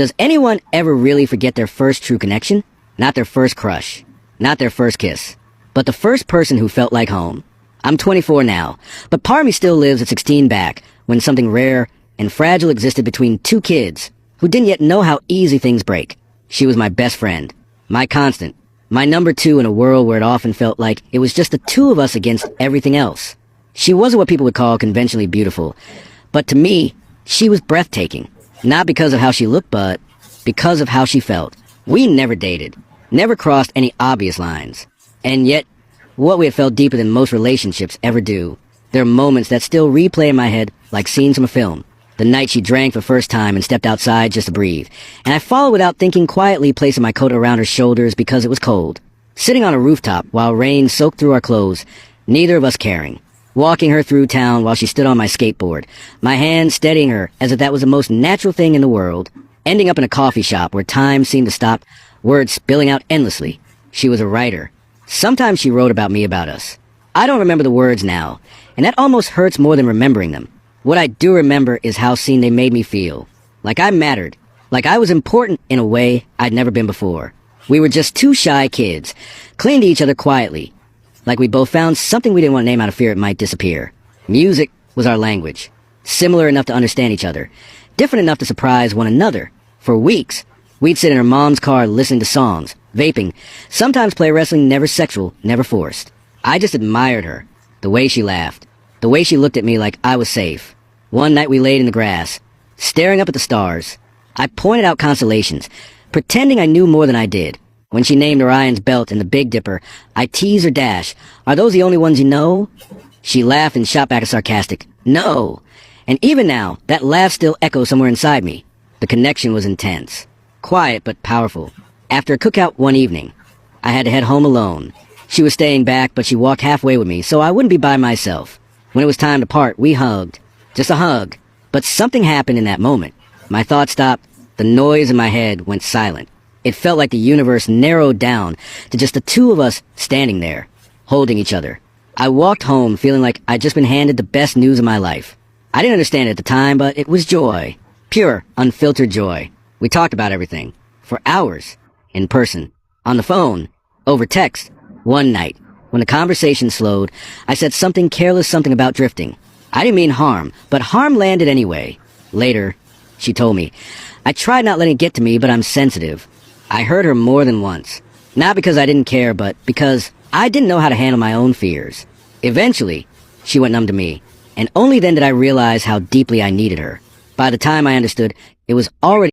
Does anyone ever really forget their first true connection? Not their first crush, not their first kiss, but the first person who felt like home. I'm 24 now, but part of me still lives at 16 back, when something rare and fragile existed between two kids who didn't yet know how easy things break. She was my best friend, my constant, my number two in a world where it often felt like it was just the two of us against everything else. She wasn't what people would call conventionally beautiful, but to me, she was breathtaking. Not because of how she looked, but because of how she felt. We never dated, never crossed any obvious lines. And yet, what we had felt deeper than most relationships ever do. There are moments that still replay in my head like scenes from a film. The night she drank for the first time and stepped outside just to breathe. And I followed without thinking, quietly placing my coat around her shoulders because it was cold. Sitting on a rooftop while rain soaked through our clothes, neither of us caring. Walking her through town while she stood on my skateboard, my hand steadying her as if that was the most natural thing in the world. Ending up in a coffee shop where time seemed to stop, words spilling out endlessly. She was a writer. Sometimes she wrote about me, about us. I don't remember the words now, and that almost hurts more than remembering them. What I do remember is how seen they made me feel. Like I mattered. Like I was important in a way I'd never been before. We were just two shy kids, clinging to each other quietly. Like we both found something we didn't want to name out of fear it might disappear. Music was our language. Similar enough to understand each other. Different enough to surprise one another. For weeks, we'd sit in her mom's car listening to songs, vaping, sometimes play wrestling, never sexual, never forced. I just admired her. The way she laughed. The way she looked at me like I was safe. One night we laid in the grass, staring up at the stars. I pointed out constellations, pretending I knew more than I did. When she named Orion's belt and the Big Dipper, I teased her dash. Are those the only ones you know? She laughed and shot back a sarcastic, no. And even now, that laugh still echoes somewhere inside me. The connection was intense. Quiet but powerful. After a cookout one evening, I had to head home alone. She was staying back, but she walked halfway with me, so I wouldn't be by myself. When it was time to part, we hugged. Just a hug. But something happened in that moment. My thoughts stopped. The noise in my head went silent. It felt like the universe narrowed down to just the two of us standing there, holding each other. I walked home feeling like I'd just been handed the best news of my life. I didn't understand it at the time, but it was joy. Pure, unfiltered joy. We talked about everything. For hours. In person. On the phone. Over text. One night, when the conversation slowed, I said something careless, something about drifting. I didn't mean harm, but harm landed anyway. Later, she told me, I tried not letting it get to me, but I'm sensitive. I heard her more than once. Not because I didn't care, but because I didn't know how to handle my own fears. Eventually, she went numb to me, and only then did I realize how deeply I needed her. By the time I understood, it was already